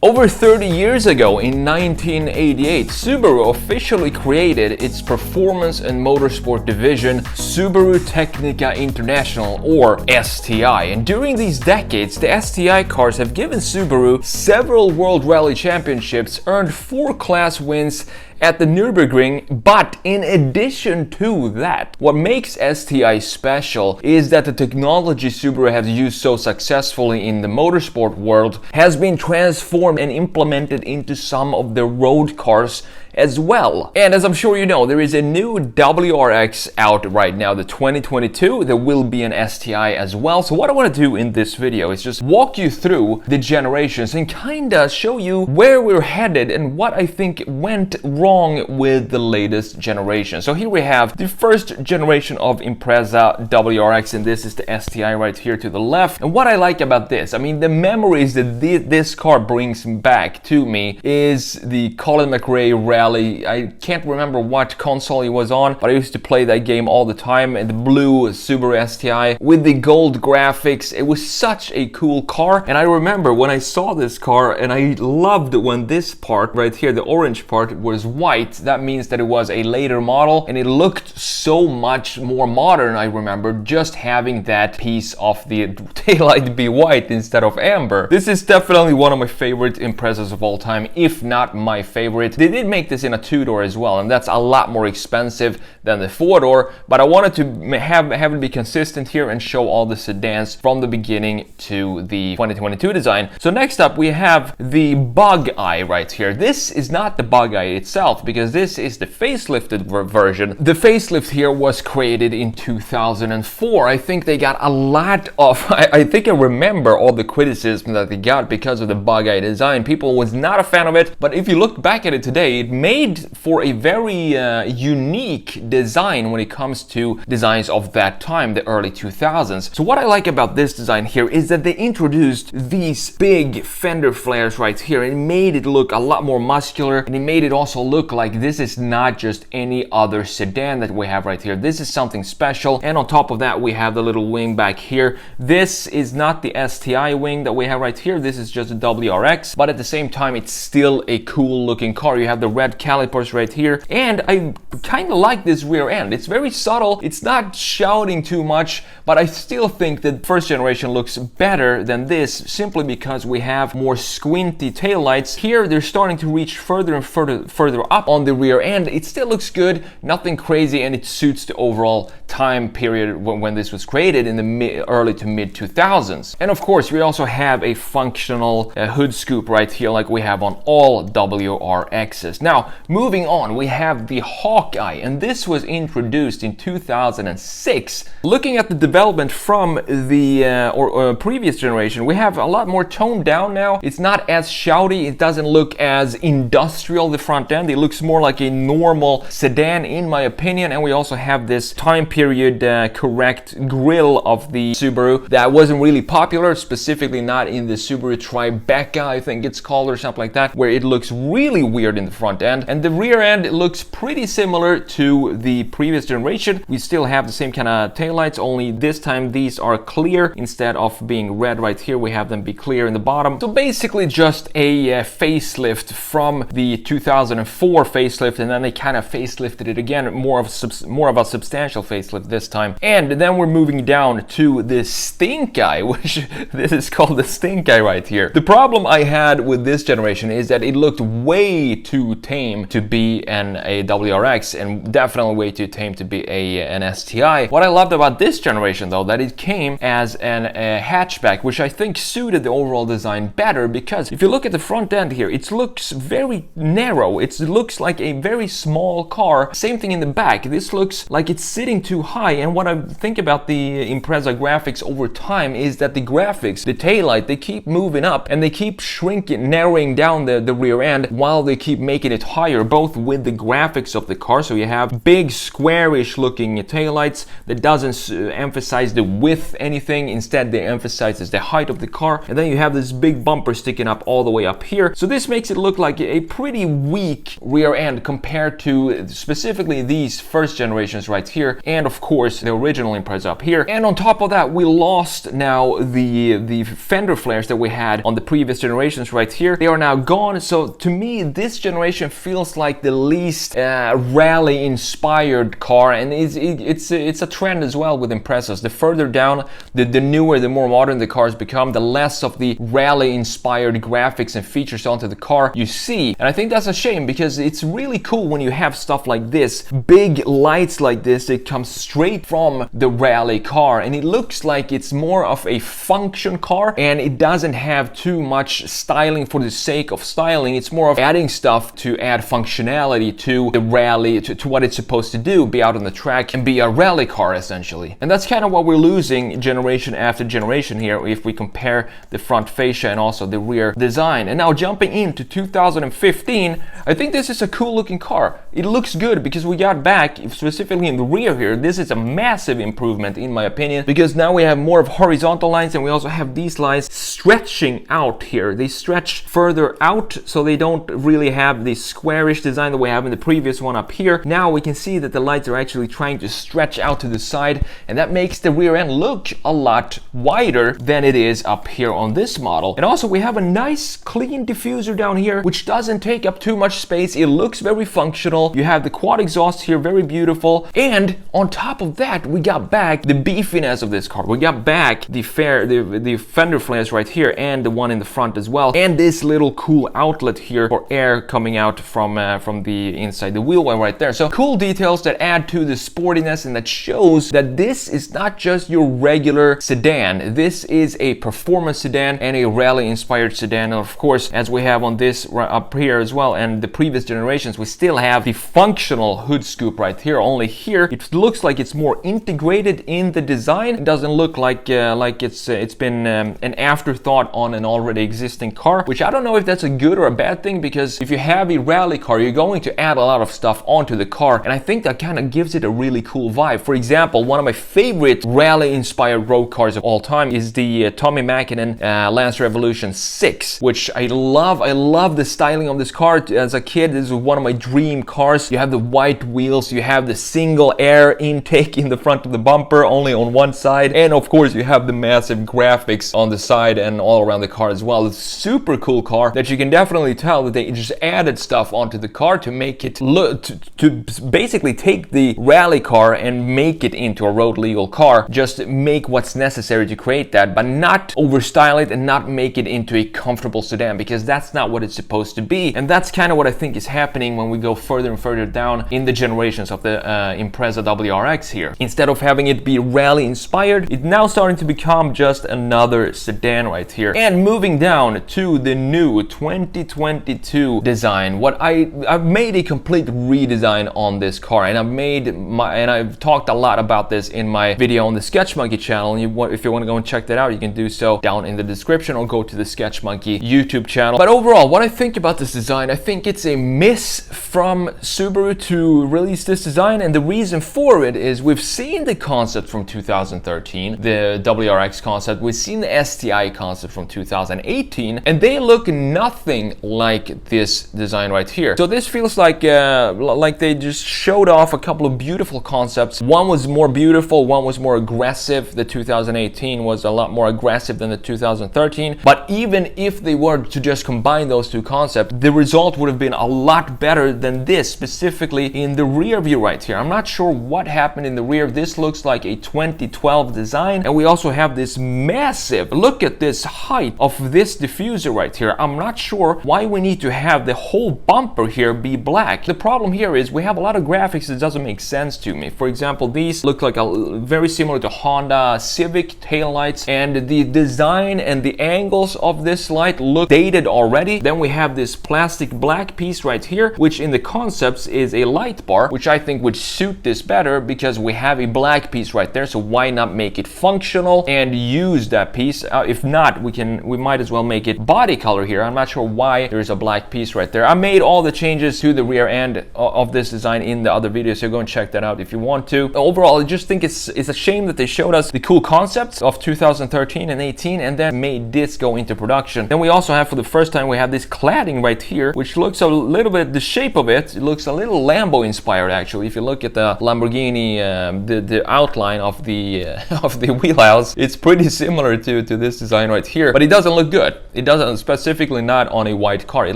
Over 30 years ago, in 1988, Subaru officially created its performance and motorsport division, Subaru Tecnica International, or STI. And during these decades, the STI cars have given Subaru several World Rally Championships, earned 4 class wins at the Nürburgring, but in addition to that, what makes STI special is that the technology Subaru has used so successfully in the motorsport world has been transformed and implemented into some of the road cars as well. And as I'm sure you know, there is a new WRX out right now, the 2022. There will be an STI as well. So what I want to do in this video is just walk you through the generations and kinda show you where we're headed and what I think went wrong with the latest generation. So here we have the first generation of Impreza WRX, and this is the STI right here to the left. And what I like about this, I mean, the memories that this car brings back to me is the Colin McRae Rally. I can't remember what console it was on, but I used to play that game all the time, and the blue Subaru STI with the gold graphics. It was such a cool car, and I remember when I saw this car, and I loved when this part right here, the orange part, was white. That means that it was a later model, and it looked so much more modern. I remember just having that piece of the taillight be white instead of amber. This is definitely one of my favorite Imprezas of all time, if not my favorite. They did make this in a 2-door as well, and that's a lot more expensive than the 4-door, but I wanted to have it be consistent here and show all the sedans from the beginning to the 2022 design. So next up we have the Bug Eye right here. This is not the Bug Eye itself, because this is the facelifted version. The facelift here was created in 2004. I think they got a lot of I think I remember all the criticism that they got because of the Bug Eye design. People was not a fan of it, but if you look back at it today, it made for a very unique design when it comes to designs of that time, the early 2000s. So what I like about this design here is that they introduced these big fender flares right here, and it made it look a lot more muscular, and it made it also look like this is not just any other sedan that we have right here. This is something special. And on top of that, we have the little wing back here. This is not the STI wing that we have right here. This is just a WRX, but at the same time, it's still a cool looking car. You have the red calipers right here, and I kind of like this rear end. It's very subtle, it's not shouting too much, but I still think that first generation looks better than this, simply because we have more squinty taillights. Here they're starting to reach further and further up on the rear end. It still looks good, nothing crazy, and it suits the overall time period when this was created in the early to mid 2000s. And of course we also have a functional hood scoop right here, like we have on all WRXs. Now moving on, we have the Hawkeye, and this was introduced in 2006. Looking at the development from the previous generation, we have a lot more toned down now. It's not as shouty, it doesn't look as industrial, the front end. It looks more like a normal sedan in my opinion, and we also have this time period correct grille of the Subaru that wasn't really popular, specifically not in the Subaru Tribeca, I think it's called, or something like that, where it looks really weird in the front end. And the rear end looks pretty similar to the previous generation. We still have the same kind of taillights, only this time these are clear instead of being red right here. We have them be clear in the bottom. So basically just a facelift from the 2004 facelift, and then they kind of facelifted it again, more of a substantial facelift this time. And then we're moving down to the Stink Eye, which this is called the Stink Eye right here. The problem I had with this generation is that it looked way too tame to be a WRX, and definitely way too tame to be an STI. What I loved about this generation though, that it came as a hatchback, which I think suited the overall design better, because if you look at the front end here, it looks very narrow. It looks like a very small car. Same thing in the back. This looks like it's sitting too high, and what I think about the Impreza graphics over time is that the graphics, the taillight, they keep moving up and they keep shrinking, narrowing down the rear end while they keep making it higher, both with the graphics of the car. So you have big squarish looking taillights that doesn't emphasize the width anything, instead they emphasizes the height of the car, and then you have this big bumper sticking up all the way up here. So this makes it look like a pretty weak rear end compared to specifically these first generations right here. And and of course the original Impreza up here. And on top of that, we lost now the fender flares that we had on the previous generations right here. They are now gone. So to me, this generation feels like the least rally inspired car, and it's a trend as well with Imprezas. The further down, the newer, the more modern the cars become, the less of the rally inspired graphics and features onto the car you see. And I think that's a shame, because it's really cool when you have stuff like this, big lights like this that come straight from the rally car, and it looks like it's more of a function car, and it doesn't have too much styling for the sake of styling. It's more of adding stuff to add functionality to the rally, to what it's supposed to do, be out on the track and be a rally car essentially. And that's kind of what we're losing generation after generation here if we compare the front fascia and also the rear design. And now jumping into 2015, I think this is a cool looking car. It looks good because we got back, specifically in the rear here, this is a massive improvement in my opinion, because now we have more of horizontal lines, and we also have these lines stretching out here. They stretch further out, so they don't really have the squarish design that we have in the previous one up here. Now we can see that the lights are actually trying to stretch out to the side, and that makes the rear end look a lot wider than it is up here on this model. And also we have a nice clean diffuser down here, which doesn't take up too much space. It looks very functional. You have the quad exhaust here, very beautiful. And on top of that, we got back the beefiness of this car. We got back the fender flares right here, and the one in the front as well, and this little cool outlet here for air coming out from the inside the wheel well right there. So cool details that add to the sportiness, and that shows that this is not just your regular sedan. This is a performance sedan and a rally inspired sedan. And of course, as we have on this up here as well, and the previous generations, we still have the functional hood scoop right here. Only here it looks like it's more integrated in the design. It doesn't look like it's been an afterthought on an already existing car, which I don't know if that's a good or a bad thing, because if you have a rally car, you're going to add a lot of stuff onto the car, and I think that kind of gives it a really cool vibe. For example, one of my favorite rally inspired road cars of all time is the Tommy Mäkinen Lance Revolution 6, which I love. I love the styling of this car. As a kid, this is one of my dream cars. You have the white wheels, you have the single air intake in the front of the bumper, only on one side, and of course you have the massive graphics on the side and all around the car as well. It's a super cool car that you can definitely tell that they just added stuff onto the car to make it look, to basically take the rally car and make it into a road legal car. Just make what's necessary to create that, but not overstyle it and not make it into a comfortable sedan, because that's not what it's supposed to be. And that's kind of what I think is happening when we go further and further down in the generations of the Impreza WRX here. Instead of having it be rally inspired, it's now starting to become just another sedan right here. And moving down to the new 2022 design, I've made a complete redesign on this car, and I've talked a lot about this in my video on the Sketch Monkey channel. If you want to go and check that out, you can do so down in the description, or go to the Sketch Monkey YouTube channel. But overall, what I think about this design, I think it's a miss from Subaru to release this design, and the reason for it is we've seen the concept from 2013, the WRX concept. We've seen the STI concept from 2018, and they look nothing like this design right here. So this feels like they just showed off a couple of beautiful concepts. One was more beautiful, one was more aggressive. The 2018 was a lot more aggressive than the 2013, but even if they were to just combine those two concepts, the result would have been a lot better than this, specifically in the rear view right here. I'm not sure what happened in the rear. This looks like a 2012 design, and we also have this massive, look at this height of this diffuser right here. I'm not sure why we need to have the whole bumper here be black. The problem here is we have a lot of graphics that doesn't make sense to me. For example, these look like very similar to Honda Civic taillights, and the design and the angles of this light look dated already. Then we have this plastic black piece right here, which in the concepts is a light bar, which I think would suit this better, because we have a black piece right there. So why not make it functional and use that piece? If not, we might as well make it body color here. I'm not sure why there's a black piece right there. I made all the changes to the rear end of this design in the other video, so go and check that out if you want to. Overall, I just think it's a shame that they showed us the cool concepts of 2013 and 18 and then made this go into production. Then we also have, for the first time, we have this cladding right here, which looks a little bit, the shape of it looks a little Lambo inspired actually. If you look at the Lamborghini tiny the outline of the of the wheelhouse. It's pretty similar to this design right here, but it doesn't look good. It doesn't, specifically not on a white car. It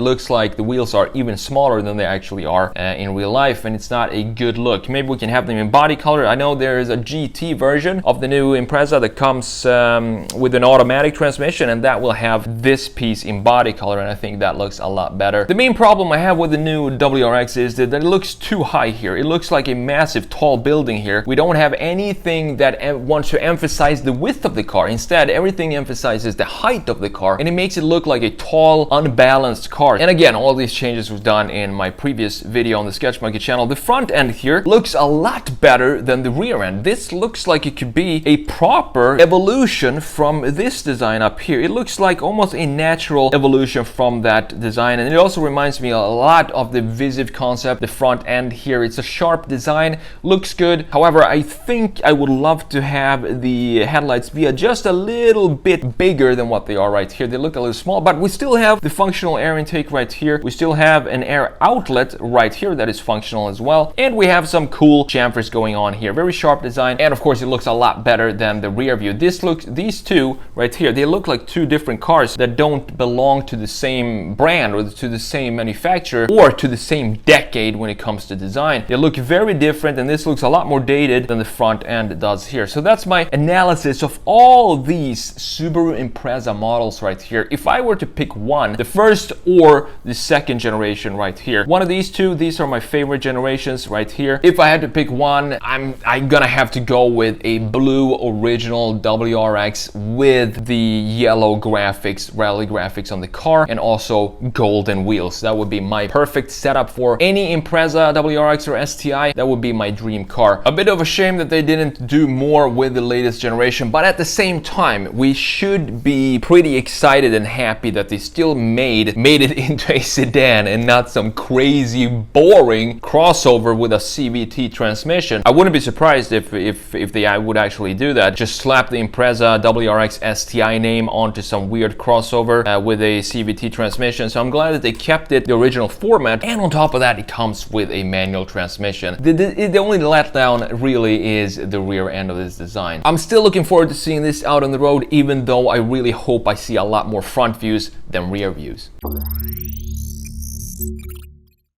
looks like the wheels are even smaller than they actually are in real life, and it's not a good look. Maybe we can have them in body color. I know there is a GT version of the new Impreza that comes with an automatic transmission, and that will have this piece in body color, and I think that looks a lot better. The main problem I have with the new WRX is that it looks too high here. It looks like a massive tall building here. We don't have anything that wants to emphasize the width of the car. Instead, everything emphasizes the height of the car, and it makes it look like a tall, unbalanced car. And again, all these changes was done in my previous video on the Sketch Monkey channel. The front end here looks a lot better than the rear end. This looks like it could be a proper evolution from this design up here. It looks like almost a natural evolution from that design, and it also reminds me a lot of the Visive concept. The front end here, it's a sharp design, looks good. However, I think I would love to have the headlights be just a little bit bigger than what they are right here. They look a little small, but we still have the functional air intake right here. We still have an air outlet right here that is functional as well, and we have some cool chamfers going on here. Very sharp design, and of course it looks a lot better than the rear view. These two right here, they look like two different cars that don't belong to the same brand or to the same manufacturer or to the same decade when it comes to design. They look very different, and this looks a lot more dated than the front end does here. So that's my analysis of all these Subaru Impreza models right here. If I were to pick one, the first or the second generation right here, one of these two, these are my favorite generations right here. If I had to pick one, I'm gonna have to go with a blue original WRX with the yellow graphics, rally graphics on the car, and also golden wheels. That would be my perfect setup for any Impreza, WRX, or STI. That would be my dream car. A bit of a shame that they didn't do more with the latest generation, but at the same time, we should be pretty excited and happy that they still made it into a sedan and not some crazy boring crossover with a CVT transmission. I wouldn't be surprised if they would actually do that. Just slap the Impreza WRX STI name onto some weird crossover with a CVT transmission. So I'm glad that they kept it the original format, and on top of that, it comes with a manual transmission. The only letdown really is the rear end of this design. I'm still looking forward to seeing this out on the road, even though I really hope I see a lot more front views than rear views.